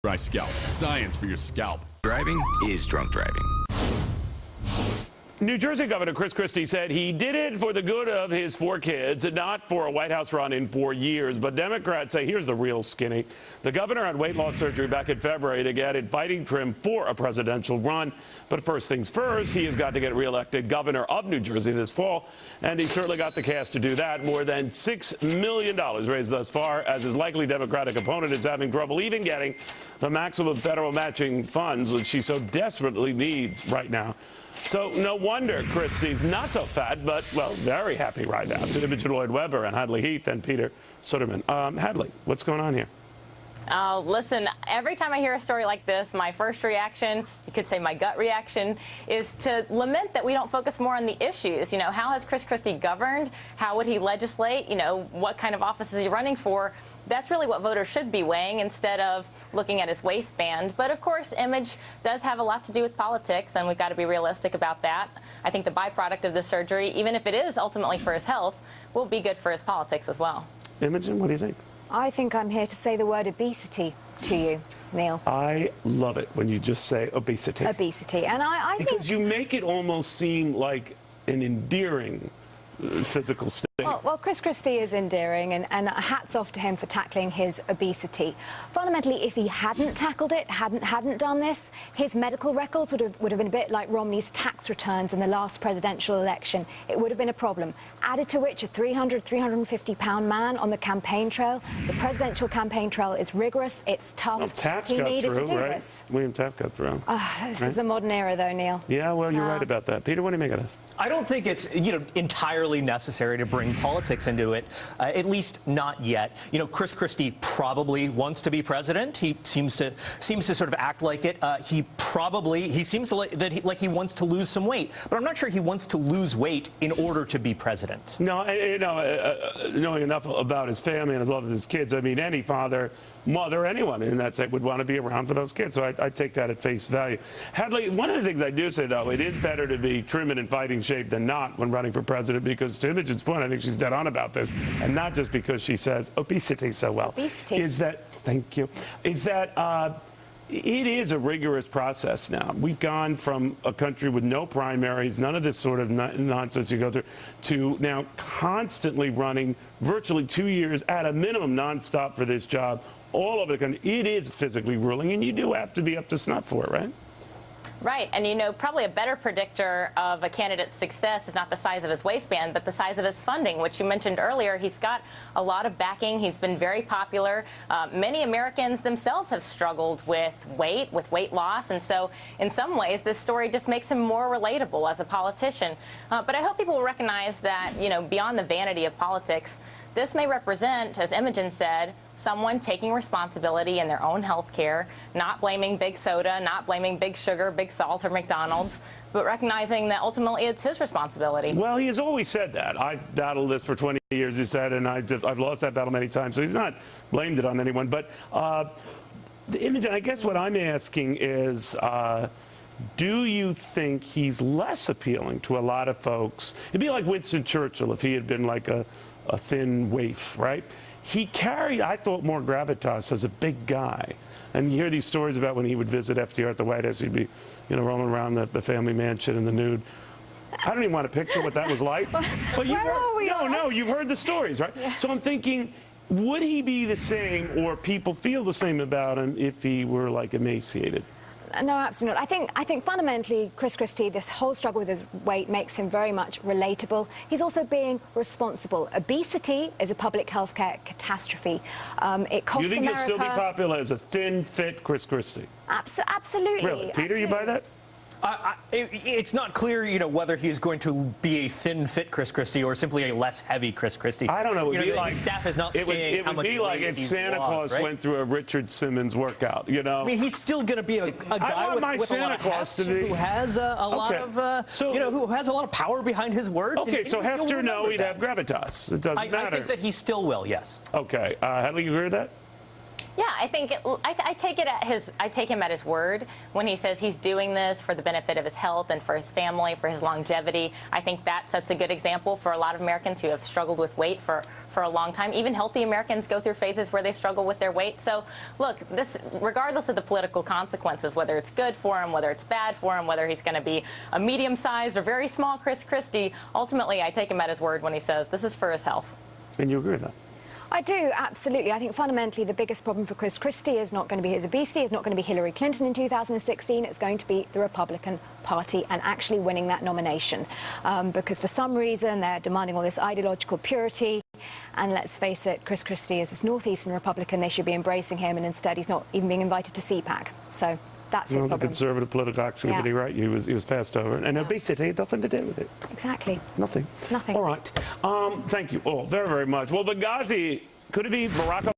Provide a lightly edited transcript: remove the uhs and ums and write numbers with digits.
Dry scalp. Science for your scalp. Driving is drunk driving. New Jersey Governor Chris Christie said he did it for the good of his 4 kids, not for a White House run in 4 years. But Democrats say here's the real skinny. The governor had weight loss surgery back in February to get in fighting trim for a presidential run. But first things first, he has got to get reelected governor of New Jersey this fall. And he certainly got the cash to do that. More than $6 million raised thus far, as his likely Democratic opponent is having trouble even getting the maximum federal matching funds that she so desperately needs right now. So no wonder Christie's not so fat, but, well, very happy right now. To Imogen Lloyd-Webber and Hadley Heath and Peter Suderman. Hadley, what's going on here? Listen, every time I hear a story like this, my first reaction, you could say my gut reaction, is to lament that we don't focus more on the issues. You know, how has Chris Christie governed? How would he legislate? You know, what kind of office is he running for? That's really what voters should be weighing instead of looking at his waistband. But, of course, image does have a lot to do with politics, and we've got to be realistic about that. I think the byproduct of this surgery, even if it is ultimately for his health, will be good for his politics as well. Imogen, what do you think? I think I'm here to say the word obesity to you, Neil. I love it when you just say obesity. Obesity. And I think... Because you make it almost seem like an endearing physical state. Well, Chris Christie is endearing, and hats off to him for tackling his obesity. Fundamentally, if he hadn't tackled it, hadn't done this, his medical records would have been a bit like Romney's tax returns in the last presidential election. It would have been a problem. Added to which, a 350-pound man on the campaign trail. The presidential campaign trail is rigorous, it's tough. Well, Taft he got needed through, to do right? this. William Taft got through. This is the modern era, though, Neil. Yeah, well, you're right about that. Peter, what do you make of this? I don't think it's, entirely necessary to bring politics into it, at least not yet. Chris Christie probably wants to be president. He seems to sort of act like it. He seems to like he wants to lose some weight, but I'm not sure he wants to lose weight in order to be president. No, knowing enough about his family and his love of his kids, I mean, any father, mother, anyone in that state would want to be around for those kids. So I take that at face value. Hadley, one of the things I do say, though, it is better to be trim and in fighting shape than not when running for president, because to Imogen's point, I think she's dead on about this, and not just because she says obesity so well. Obesity. Thank you, is that it is a rigorous process now. We've gone from a country with no primaries, none of this sort of nonsense you go through, to now constantly running virtually 2 years at a minimum nonstop for this job all over the country. It is physically grueling, and you do have to be up to snuff for it, right? Right, and probably a better predictor of a candidate's success is not the size of his waistband, but the size of his funding, which you mentioned earlier. He's got a lot of backing. He's been very popular. Many Americans themselves have struggled with weight loss, and so in some ways this story just makes him more relatable as a politician. But I hope people will recognize that, beyond the vanity of politics, this may represent, as Imogen said, someone taking responsibility in their own health care, not blaming big soda, not blaming big sugar, big salt, or McDonald's, but recognizing that ultimately it's his responsibility. Well, he has always said that. I've battled this for 20 years, he said, and I've lost that battle many times, so he's not blamed it on anyone. But Imogen, I guess what I'm asking is, do you think he's less appealing to a lot of folks? It'd be like Winston Churchill if he had been like a thin waif, right? He carried, I thought, more gravitas as a big guy. And you hear these stories about when he would visit FDR at the White House, he'd be, rolling around the family mansion in the nude. I don't even want to picture what that was like. But you've heard the stories, right? Yeah. So I'm thinking, would he be the same, or people feel the same about him if he were like emaciated? No, absolutely not. I think fundamentally, Chris Christie, this whole struggle with his weight makes him very much relatable. He's also being responsible. Obesity is a public health care catastrophe. It costs America... You think he'll still be popular as a thin, fit Chris Christie? Absolutely. Really? Peter, absolutely. You buy that? It's not clear, whether he's going to be a thin, fit Chris Christie or simply a less heavy Chris Christie. I don't know. It would be like, staff is not saying how much weight he's lost. It would be like if Santa Claus went through a Richard Simmons workout, I mean, he's still going to be a guy with a lot of heft who has a lot of, who has a lot of power behind his words. Okay, so heft or no, he'd have gravitas. It doesn't matter. I think that he still will, yes. Okay. Hadley, you agree with that? Yeah, I think I take him at his word when he says he's doing this for the benefit of his health and for his family, for his longevity. I think that sets a good example for a lot of Americans who have struggled with weight for a long time. Even healthy Americans go through phases where they struggle with their weight. So, look, this, regardless of the political consequences, whether it's good for him, whether it's bad for him, whether he's going to be a medium-sized or very small Chris Christie, ultimately I take him at his word when he says this is for his health. And you agree with that? I do, absolutely. I think fundamentally the biggest problem for Chris Christie is not going to be his obesity, it's not going to be Hillary Clinton in 2016, it's going to be the Republican Party and actually winning that nomination. Because for some reason they're demanding all this ideological purity, and let's face it, Chris Christie is this northeastern Republican, they should be embracing him, and instead he's not even being invited to CPAC. So that's his problem. The Conservative Political Action Committee, right? He was passed over. And obesity had nothing to do with it. Exactly. Nothing. Nothing. All right. Thank you all very, very much. Well, Benghazi, could it be Barack